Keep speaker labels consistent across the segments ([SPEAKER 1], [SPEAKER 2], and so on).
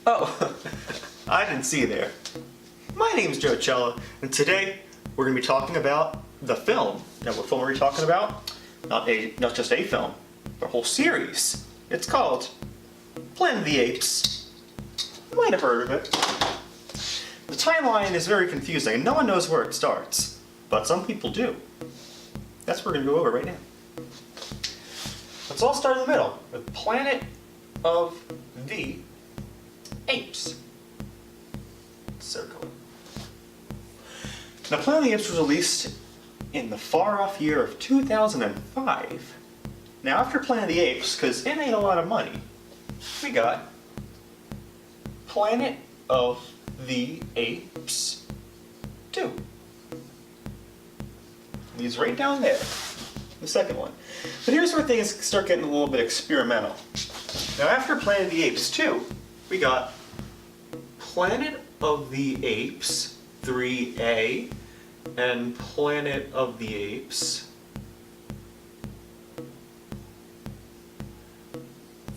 [SPEAKER 1] Oh, I didn't see you there. My name's Joe Cella, and today we're going to be talking about the film. Now, what film are we talking about? Not just a film, but a whole series. It's called Planet of the Apes. You might have heard of it. The timeline is very confusing, and no one knows where it starts, but some people do. That's what we're going to go over right now. Let's all start in the middle with Planet of the Apes. Circle it. Now, Planet of the Apes was released in the far-off year of 2005. Now, after Planet of the Apes, because it made a lot of money, we got Planet of the Apes 2. He's right down there, the second one. But here's where things start getting a little bit experimental. Now, after Planet of the Apes 2, we got Planet of the Apes 3A and Planet of the Apes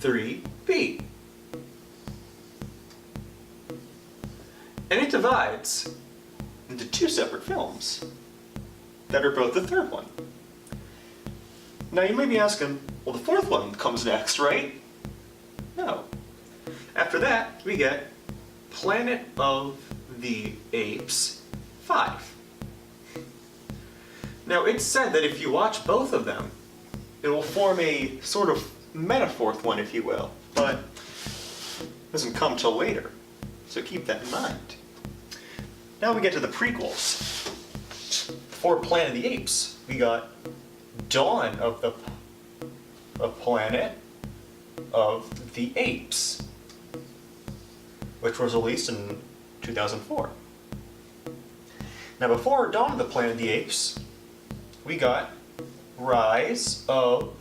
[SPEAKER 1] 3B. And it divides into two separate films that are both the third one. Now you may be asking, well, the fourth one comes next, right? No. After that, we get Planet of the Apes 5. Now, it's said that if you watch both of them, it will form a sort of meta-fourth one, if you will, but it doesn't come till later, so keep that in mind. Now we get to the prequels. For Planet of the Apes, we got Dawn of the Planet of the Apes, which was released in 2004. Now, before Dawn of the Planet of the Apes, we got Rise of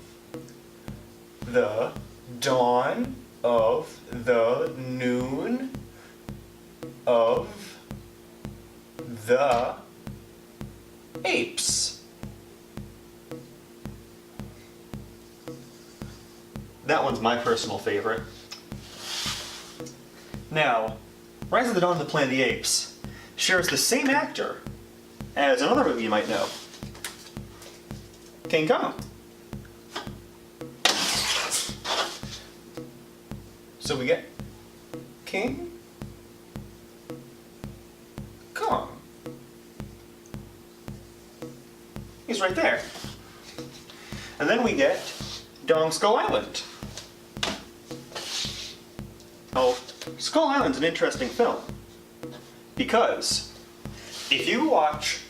[SPEAKER 1] the Dawn of the Noon of the Apes. That one's my personal favorite. Now, Rise of the Dawn of the Planet of the Apes shares the same actor as another movie you might know, King Kong. So we get King Kong. He's right there. And then we get Dong Skull Island. Oh, Skull Island's an interesting film because if you watch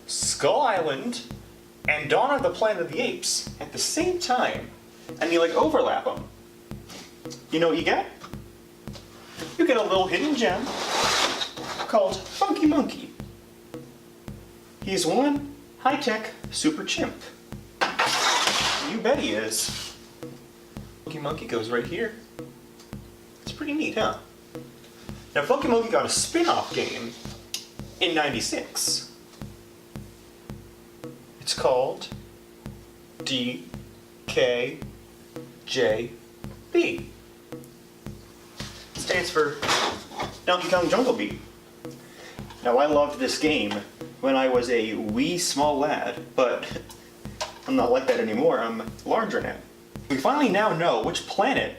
[SPEAKER 1] Skull Island and Dawn of the Planet of the Apes at the same time and you like overlap them, you know what you get? You get a little hidden gem called Funky Monkey. He's one high-tech super chimp. You bet he is. Funky Monkey goes right here. It's pretty neat, huh? Now, Funky Monkey got a spin-off game in '96. It's called DKJB. It stands for Donkey Kong Jungle Beat. Now, I loved this game when I was a wee small lad, but I'm not like that anymore. I'm larger now. We finally now know which planet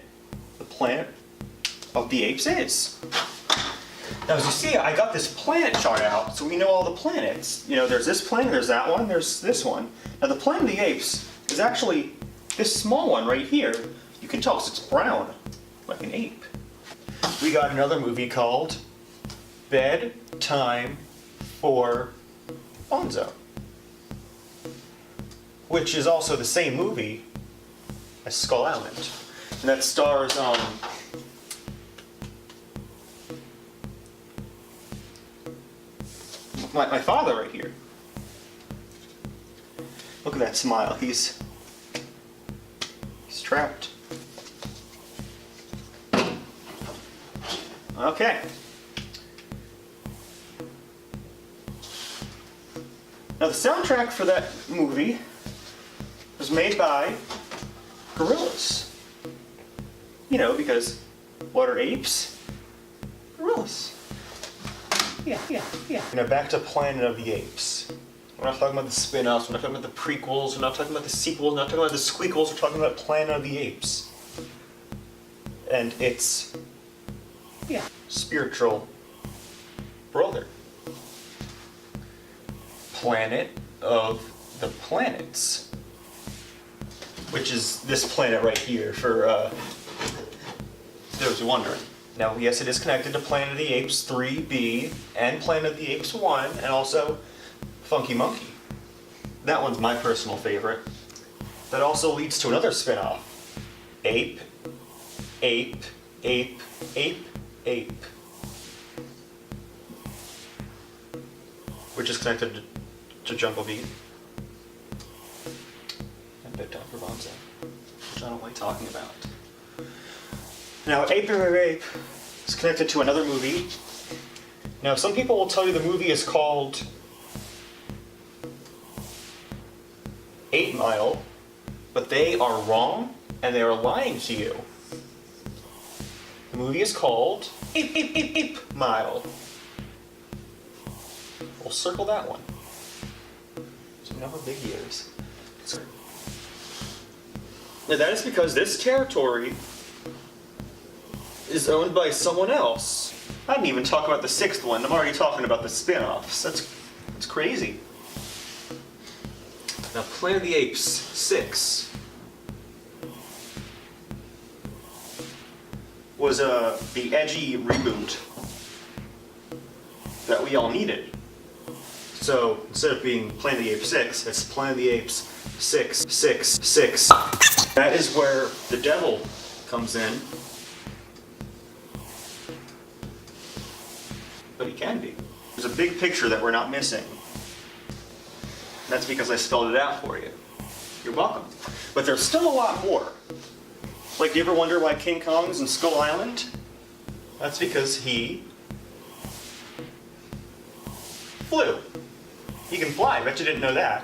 [SPEAKER 1] the Planet of the Apes is. Now, as you see, I got this planet chart out, so we know all the planets. You know, there's this planet, there's that one, there's this one. Now, the Planet of the Apes is actually this small one right here. You can tell, 'cause it's brown, like an ape. We got another movie called Bedtime for Bonzo, which is also the same movie as Skull Island. And that stars my father right here. Look at that smile. He's trapped. Okay. Now the soundtrack for that movie was made by Gorillaz. You know, because what are apes? Gorillas. Yeah. Now back to Planet of the Apes. We're not talking about the spin-offs, we're not talking about the prequels, we're not talking about the sequels, we're not talking about the squeakles, we're talking about Planet of the Apes. And its spiritual brother. Planet of the Planets. Which is this planet right here, for those who are wondering. Now, yes, it is connected to Planet of the Apes 3B and Planet of the Apes 1, and also Funky Monkey. That one's my personal favorite. That also leads to another spin-off. Ape, Ape, Ape, Ape, Ape. Which is connected to Jungle Beat. And Big Dr. Bonzo, which I don't like talking about. Now, Ape is connected to another movie. Now, some people will tell you the movie is called 8 Mile, but they are wrong, and they are lying to you. The movie is called Ape Mile. We'll circle that one. So you know how big he is. Now that is because this territory is owned by someone else. I didn't even talk about the 6th one. I'm already talking about the spin-offs. That's crazy. Now, Planet of the Apes 6 was the edgy reboot that we all needed. So instead of being Planet of the Apes 6, it's Planet of the Apes 666. That is where the devil comes in. But he can be. There's a big picture that we're not missing. That's because I spelled it out for you. You're welcome. But there's still a lot more. Like, do you ever wonder why King Kong's in Skull Island? That's because he flew. He can fly. Bet you didn't know that.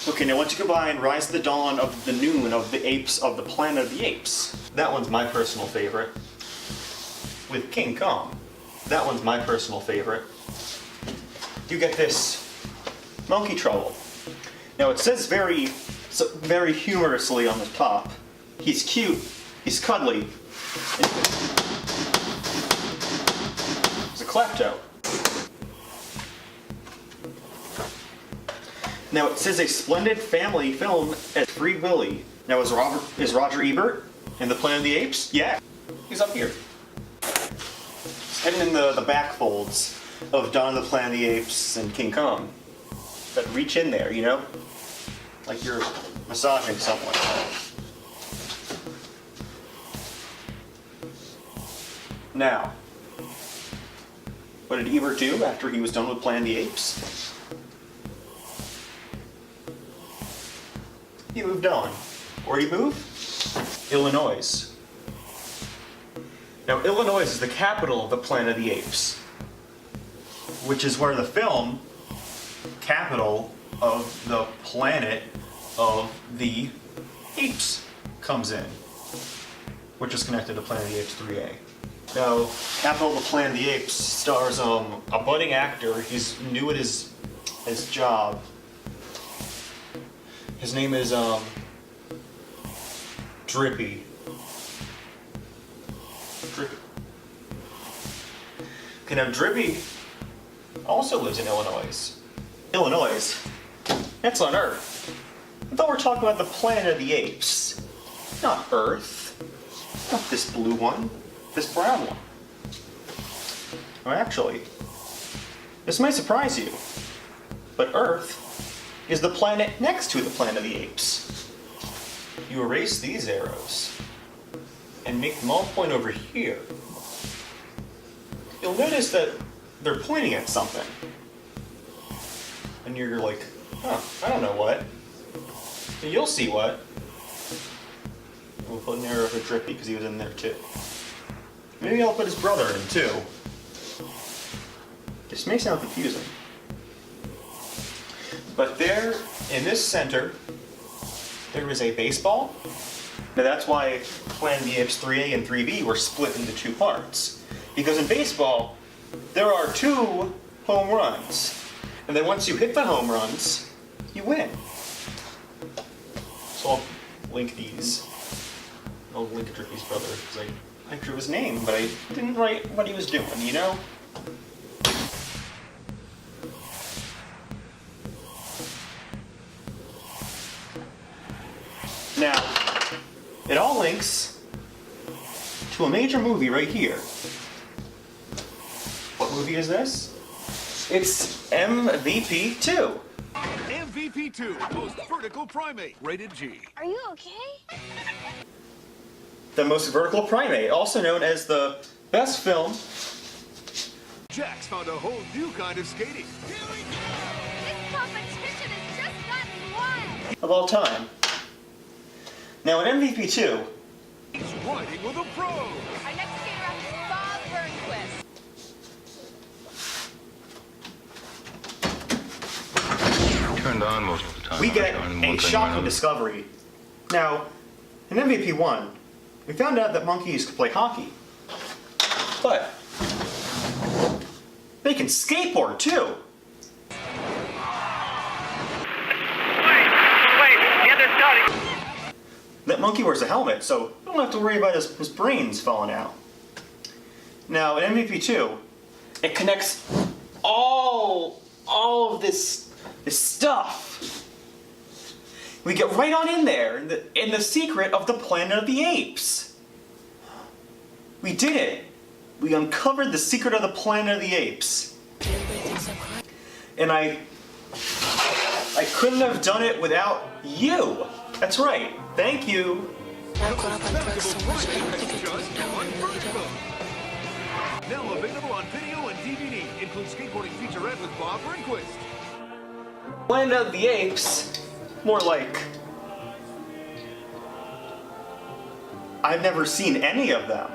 [SPEAKER 1] Okay, now once you combine Rise to the Dawn of the Noon of the Apes of the Planet of the Apes, that one's my personal favorite. With King Kong, that one's my personal favorite. You get this monkey trouble. Now it says very humorously on the top, he's cute, he's cuddly, he's a klepto. Now it says a splendid family film as Free Willy. Now is Roger Ebert in the Planet of the Apes? Yeah, he's up here. He's hidden in the back folds of Dawn of the Planet of the Apes and King Kong. That reach in there, you know? Like you're massaging someone. Now, what did Ebert do after he was done with Planet of the Apes? He moved on. Where'd he move? Illinois. Now, Illinois is the capital of the Planet of the Apes, which is where the film capital of the Planet of the Apes comes in, which is connected to Planet of the Apes 3A. Now, capital of the Planet of the Apes stars a budding actor. He's new at his job. His name is Drippy. Okay, now Drippy also lives in Illinois. Illinois? That's on Earth. I thought we were talking about the Planet of the Apes. Not Earth. Not this blue one. This brown one. Well, actually, this might surprise you, but Earth is the planet next to the Planet of the Apes. You erase these arrows and make them all point over here. You'll notice that they're pointing at something. And you're like, oh, I don't know what. And you'll see what. We'll put an arrow for Drippy because he was in there too. Maybe I'll put his brother in too. This may sound confusing. But there, in this center, there was a baseball. Now that's why Planet of the Apes 3A and 3B were split into two parts. Because in baseball, there are 2 home runs. And then once you hit the home runs, you win. So I'll link these. I'll link Drippy's brother, because I drew his name, but I didn't write what he was doing, you know? Now, it all links to a major movie right here. What movie is this? It's MVP 2.
[SPEAKER 2] MVP 2, most vertical primate, rated G.
[SPEAKER 3] Are you okay?
[SPEAKER 1] The Most Vertical Primate, also known as the best film
[SPEAKER 2] Jax found a whole new kind of skating.
[SPEAKER 3] Here we go! This competition has just gotten wild!
[SPEAKER 1] of all time. Now in MVP 2,
[SPEAKER 2] He's riding with a pro.
[SPEAKER 3] Our next skater up is Bob Burnquist.
[SPEAKER 4] Turned on most of the time.
[SPEAKER 1] we get
[SPEAKER 4] On one
[SPEAKER 1] a
[SPEAKER 4] thing or
[SPEAKER 1] shocking
[SPEAKER 4] another.
[SPEAKER 1] discovery. Now, in MVP 1, we found out that monkeys could play hockey. But they can skateboard too. That monkey wears a helmet, so you don't have to worry about his brains falling out. Now, in MVP 2, it connects all of this stuff. We get right on in there in the secret of the Planet of the Apes. We did it. We uncovered the secret of the Planet of the Apes. And I couldn't have done it without you. That's right. Thank you.
[SPEAKER 2] Now available on video and DVD. Includes skateboarding featurette with Bob Burnquist.
[SPEAKER 1] Planet of the Apes, more like I've never seen any of them.